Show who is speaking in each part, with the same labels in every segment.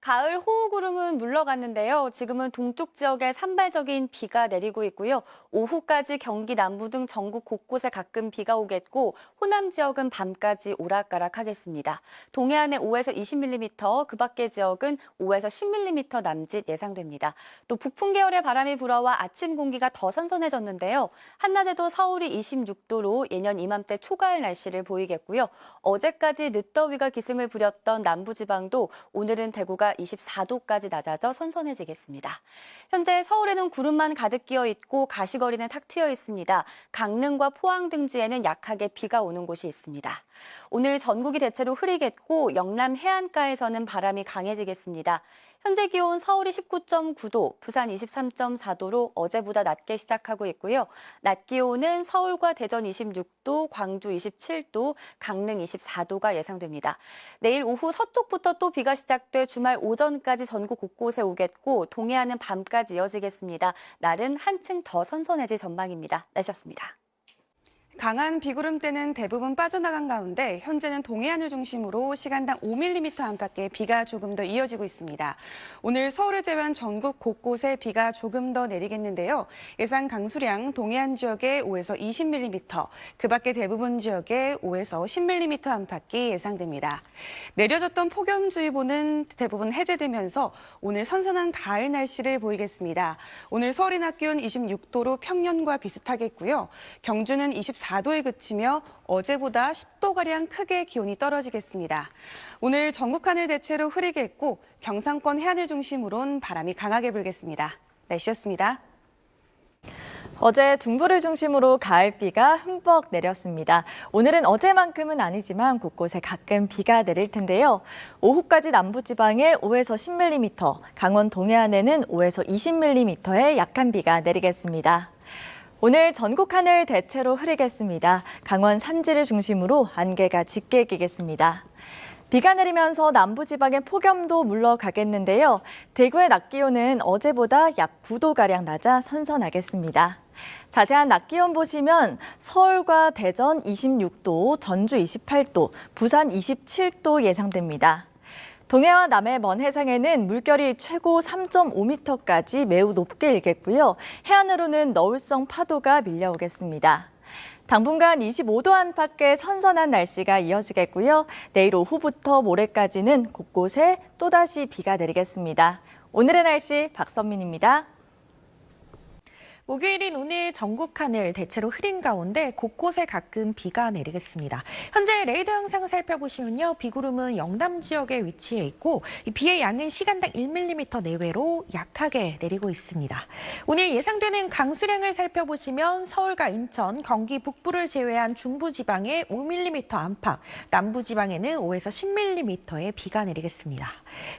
Speaker 1: 가을 호우구름은 물러갔는데요. 지금은 동쪽 지역에 산발적인 비가 내리고 있고요. 오후까지 경기 남부 등 전국 곳곳에 가끔 비가 오겠고 호남 지역은 밤까지 오락가락하겠습니다. 동해안에 5에서 20mm, 그 밖의 지역은 5에서 10mm 남짓 예상됩니다. 또 북풍 계열의 바람이 불어와 아침 공기가 더 선선해졌는데요. 한낮에도 서울이 26도로 예년 이맘때 초가을 날씨를 보이겠고요. 어제까지 늦더위가 기승을 부렸던 남부지방도 오늘은 대구가 24도까지 낮아져 선선해지겠습니다. 현재 서울에는 구름만 가득 끼어 있고 가시거리는 탁 트여 있습니다. 강릉과 포항 등지에는 약하게 비가 오는 곳이 있습니다. 오늘 전국이 대체로 흐리겠고 영남 해안가에서는 바람이 강해지겠습니다. 현재 기온 서울이 19.9도, 부산 23.4도로 어제보다 낮게 시작하고 있고요. 낮 기온은 서울과 대전 26도, 광주 27도, 강릉 24도가 예상됩니다. 내일 오후 서쪽부터 또 비가 시작돼 주말 오전까지 전국 곳곳에 오겠고 동해안은 밤까지 이어지겠습니다. 날은 한층 더 선선해질 전망입니다. 날씨였습니다.
Speaker 2: 강한 비구름대는 대부분 빠져나간 가운데 현재는 동해안을 중심으로 시간당 5mm 안팎의 비가 조금 더 이어지고 있습니다. 오늘 서울을 제외한 전국 곳곳에 비가 조금 더 내리겠는데요. 예상 강수량 동해안 지역에 5에서 20mm, 그 밖에 대부분 지역에 5에서 10mm 안팎이 예상됩니다. 내려졌던 폭염주의보는 대부분 해제되면서 오늘 선선한 가을 날씨를 보이겠습니다. 오늘 서울의 낮 기온 26도로 평년과 비슷하겠고요. 경주는 24도에 그치며 어제보다 10도가량 크게 기온이 떨어지겠습니다. 오늘 전국 하늘 대체로 흐리겠고 경상권 해안을 중심으로는 바람이 강하게 불겠습니다. 날씨였습니다.
Speaker 3: 어제 중부를 중심으로 가을비가 흠뻑 내렸습니다. 오늘은 어제만큼은 아니지만 곳곳에 가끔 비가 내릴 텐데요. 오후까지 남부지방에 5에서 10mm, 강원 동해안에는 5에서 20mm의 약한 비가 내리겠습니다. 오늘 전국 하늘 대체로 흐리겠습니다. 강원 산지를 중심으로 안개가 짙게 끼겠습니다. 비가 내리면서 남부지방의 폭염도 물러가겠는데요. 대구의 낮 기온은 어제보다 약 9도가량 낮아 선선하겠습니다. 자세한 낮 기온 보시면 서울과 대전 26도, 전주 28도, 부산 27도 예상됩니다. 동해와 남해 먼 해상에는 물결이 최고 3.5m까지 매우 높게 일겠고요. 해안으로는 너울성 파도가 밀려오겠습니다. 당분간 25도 안팎의 선선한 날씨가 이어지겠고요. 내일 오후부터 모레까지는 곳곳에 또다시 비가 내리겠습니다. 오늘의 날씨 박선민입니다.
Speaker 4: 목요일인 오늘 전국 하늘 대체로 흐린 가운데 곳곳에 가끔 비가 내리겠습니다. 현재 레이더 영상 살펴보시면요. 비구름은 영남 지역에 위치해 있고 이 비의 양은 시간당 1mm 내외로 약하게 내리고 있습니다. 오늘 예상되는 강수량을 살펴보시면 서울과 인천, 경기 북부를 제외한 중부지방에 5mm 안팎, 남부지방에는 5에서 10mm의 비가 내리겠습니다.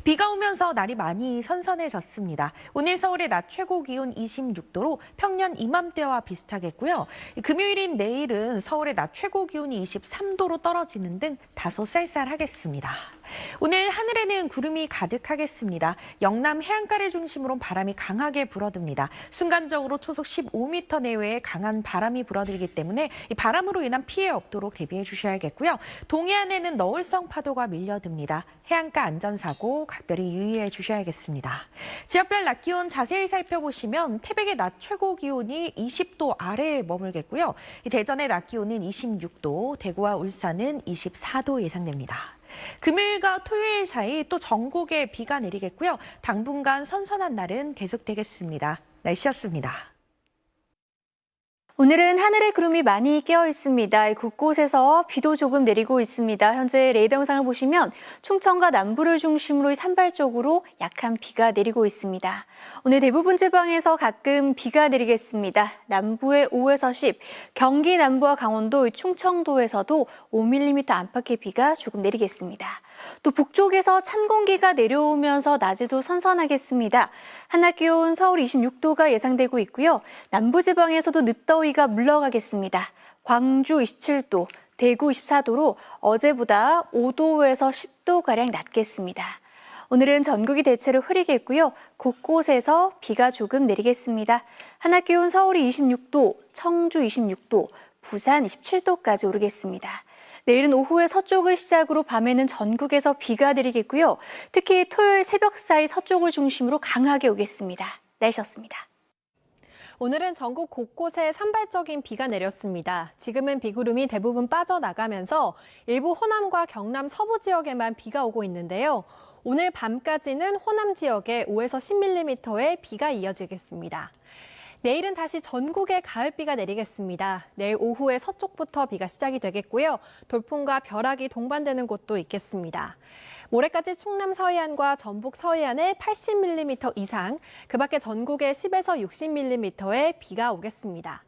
Speaker 4: 비가 오면서 날이 많이 선선해졌습니다. 오늘 서울의 낮 최고 기온 26도로 평년 이맘때와 비슷하겠고요. 금요일인 내일은 서울의 낮 최고 기온이 23도로 떨어지는 등 다소 쌀쌀하겠습니다. 오늘 하늘에는 구름이 가득하겠습니다. 영남 해안가를 중심으로 바람이 강하게 불어듭니다. 순간적으로 초속 15m 내외의 강한 바람이 불어들기 때문에 이 바람으로 인한 피해 없도록 대비해 주셔야겠고요. 동해안에는 너울성 파도가 밀려듭니다. 해안가 안전사고 각별히 유의해 주셔야겠습니다. 지역별 낮 기온 자세히 살펴보시면 태백의 낮 최고 기온이 20도 아래에 머물겠고요. 대전의 낮 기온은 26도, 대구와 울산은 24도 예상됩니다. 금요일과 토요일 사이 또 전국에 비가 내리겠고요. 당분간 선선한 날은 계속되겠습니다. 날씨였습니다.
Speaker 5: 오늘은 하늘에 구름이 많이 끼어 있습니다. 곳곳에서 비도 조금 내리고 있습니다. 현재 레이더 영상을 보시면 충청과 남부를 중심으로 산발적으로 약한 비가 내리고 있습니다. 오늘 대부분 지방에서 가끔 비가 내리겠습니다. 남부에 5에서 10, 경기 남부와 강원도, 충청도에서도 5mm 안팎의 비가 조금 내리겠습니다. 또 북쪽에서 찬 공기가 내려오면서 낮에도 선선하겠습니다. 한낮 기온 서울 26도가 예상되고 있고요. 남부지방에서도 늦더위가 물러가겠습니다. 광주 27도, 대구 24도로 어제보다 5도에서 10도가량 낮겠습니다. 오늘은 전국이 대체로 흐리겠고요. 곳곳에서 비가 조금 내리겠습니다. 한낮 기온 서울이 26도, 청주 26도, 부산 27도까지 오르겠습니다. 내일은 오후에 서쪽을 시작으로 밤에는 전국에서 비가 내리겠고요. 특히 토요일 새벽 사이 서쪽을 중심으로 강하게 오겠습니다. 날씨였습니다.
Speaker 6: 오늘은 전국 곳곳에 산발적인 비가 내렸습니다. 지금은 비구름이 대부분 빠져나가면서 일부 호남과 경남 서부 지역에만 비가 오고 있는데요. 오늘 밤까지는 호남 지역에 5에서 10mm의 비가 이어지겠습니다. 내일은 다시 전국에 가을비가 내리겠습니다. 내일 오후에 서쪽부터 비가 시작이 되겠고요. 돌풍과 벼락이 동반되는 곳도 있겠습니다. 모레까지 충남 서해안과 전북 서해안에 80mm 이상, 그 밖에 전국에 10에서 60mm의 비가 오겠습니다.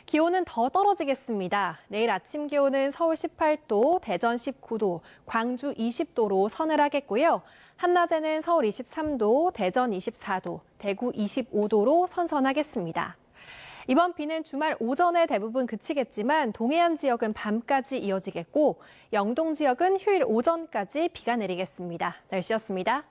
Speaker 6: 기온은 더 떨어지겠습니다. 내일 아침 기온은 서울 18도, 대전 19도, 광주 20도로 서늘하겠고요. 한낮에는 서울 23도, 대전 24도, 대구 25도로 선선하겠습니다. 이번 비는 주말 오전에 대부분 그치겠지만 동해안 지역은 밤까지 이어지겠고 영동 지역은 휴일 오전까지 비가 내리겠습니다. 날씨였습니다.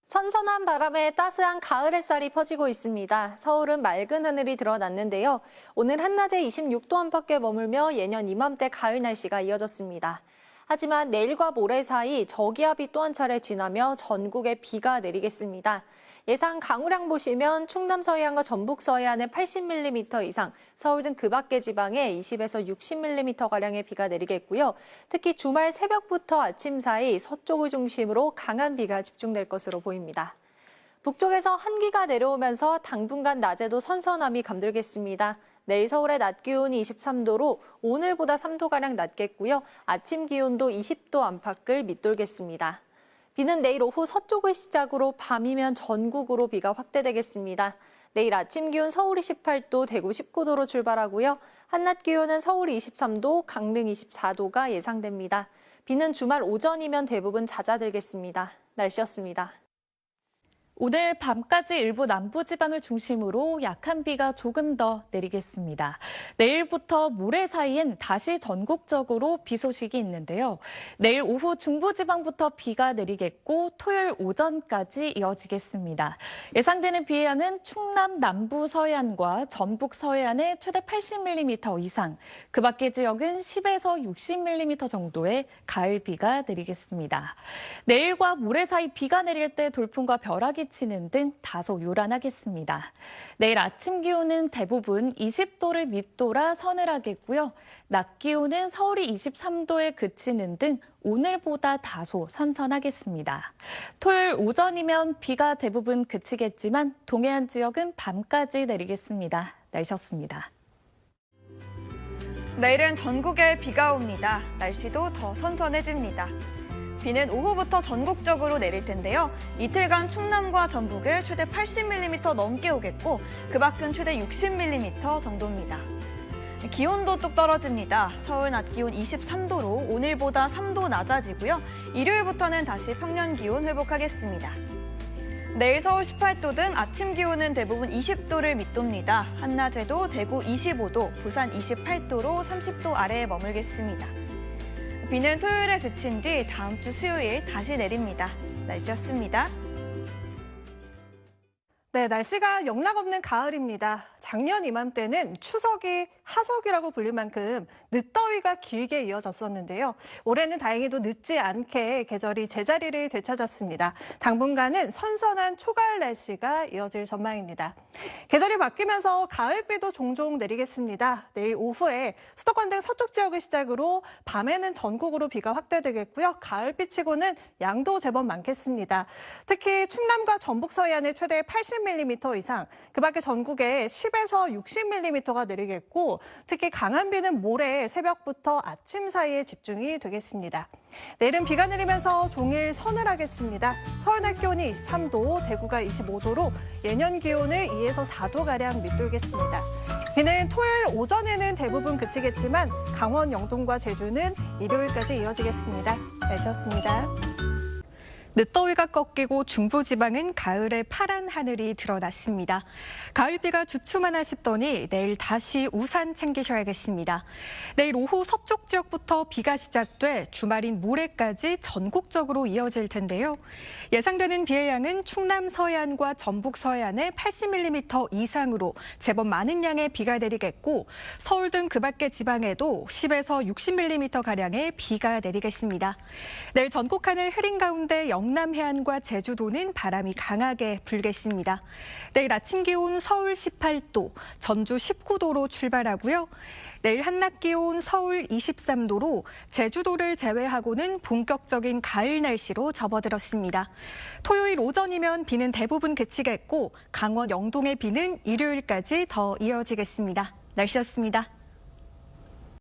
Speaker 7: 선선한 바람에 따스한 가을 햇살이 퍼지고 있습니다. 서울은 맑은 하늘이 드러났는데요. 오늘 한낮에 26도 안팎에 머물며 예년 이맘때 가을 날씨가 이어졌습니다. 하지만 내일과 모레 사이 저기압이 또 한 차례 지나며 전국에 비가 내리겠습니다. 예상 강우량 보시면 충남 서해안과 전북 서해안에 80mm 이상, 서울 등 그 밖의 지방에 20에서 60mm가량의 비가 내리겠고요. 특히 주말 새벽부터 아침 사이 서쪽을 중심으로 강한 비가 집중될 것으로 보입니다. 북쪽에서 한기가 내려오면서 당분간 낮에도 선선함이 감돌겠습니다. 내일 서울의 낮 기온이 23도로 오늘보다 3도가량 낮겠고요. 아침 기온도 20도 안팎을 밑돌겠습니다. 비는 내일 오후 서쪽을 시작으로 밤이면 전국으로 비가 확대되겠습니다. 내일 아침 기온 서울이 18도, 대구 19도로 출발하고요. 한낮 기온은 서울이 23도, 강릉 24도가 예상됩니다. 비는 주말 오전이면 대부분 잦아들겠습니다. 날씨였습니다.
Speaker 8: 오늘 밤까지 일부 남부지방을 중심으로 약한 비가 조금 더 내리겠습니다. 내일부터 모레 사이엔 다시 전국적으로 비 소식이 있는데요. 내일 오후 중부지방부터 비가 내리겠고 토요일 오전까지 이어지겠습니다. 예상되는 비의 양은 충남 남부 서해안과 전북 서해안에 최대 80mm 이상, 그 밖의 지역은 10에서 60mm 정도의 가을비가 내리겠습니다. 내일과 모레 사이 비가 내릴 때 돌풍과 벼락이 치는 등 다소 요란하겠습니다. 내일 아침 기온은 대부분 20도를 밑돌아 서늘하겠고요. 낮 기온은 서울이 23도에 그치는 등 오늘보다 다소 선선하겠습니다. 토요일 오전이면 비가 대부분 그치겠지만 동해안 지역은 밤까지 내리겠습니다. 날씨였습니다.
Speaker 2: 내일은 전국에 비가 옵니다. 날씨도 더 선선해집니다. 비는 오후부터 전국적으로 내릴 텐데요. 이틀간 충남과 전북을 최대 80mm 넘게 오겠고 그 밖은 최대 60mm 정도입니다. 기온도 뚝 떨어집니다. 서울 낮 기온 23도로 오늘보다 3도 낮아지고요. 일요일부터는 다시 평년 기온 회복하겠습니다. 내일 서울 18도 등 아침 기온은 대부분 20도를 밑돕니다. 한낮에도 대구 25도, 부산 28도로 30도 아래에 머물겠습니다. 비는 토요일에 그친 뒤 다음 주 수요일 다시 내립니다. 날씨였습니다.
Speaker 9: 네, 날씨가 영락없는 가을입니다. 작년 이맘때는 추석이 하석이라고 불릴 만큼 늦더위가 길게 이어졌었는데요. 올해는 다행히도 늦지 않게 계절이 제자리를 되찾았습니다. 당분간은 선선한 초가을 날씨가 이어질 전망입니다. 계절이 바뀌면서 가을비도 종종 내리겠습니다. 내일 오후에 수도권 등 서쪽 지역을 시작으로 밤에는 전국으로 비가 확대되겠고요. 가을비치고는 양도 제법 많겠습니다. 특히 충남과 전북 서해안에 최대 80mm 이상, 그 밖에 전국에 10에서 60mm가 내리겠고 특히 강한 비는 모레 새벽부터 아침 사이에 집중이 되겠습니다. 내일은 비가 내리면서 종일 서늘하겠습니다. 서울 낮 기온이 23도, 대구가 25도로 예년 기온을 2에서 4도가량 밑돌겠습니다. 비는 토요일 오전에는 대부분 그치겠지만 강원, 영동과 제주는 일요일까지 이어지겠습니다. 날씨였습니다.
Speaker 10: 늦더위가 꺾이고 중부지방은 가을의 파란 하늘이 드러났습니다. 가을비가 주춤하나 싶더니 내일 다시 우산 챙기셔야겠습니다. 내일 오후 서쪽 지역부터 비가 시작돼 주말인 모레까지 전국적으로 이어질 텐데요. 예상되는 비의 양은 충남 서해안과 전북 서해안에 80mm 이상으로 제법 많은 양의 비가 내리겠고 서울 등 그 밖의 지방에도 10에서 60mm가량의 비가 내리겠습니다. 내일 전국 하늘 흐린 가운데 영남 해안과 제주도는 바람이 강하게 불겠습니다. 내일 아침 기온 서울 18도, 전주 19도로 출발하고요. 내일 한낮 기온 서울 23도로 제주도를 제외하고는 본격적인 가을 날씨로 접어들었습니다. 토요일 오전이면 비는 대부분 그치겠고 강원 영동의 비는 일요일까지 더 이어지겠습니다. 날씨였습니다.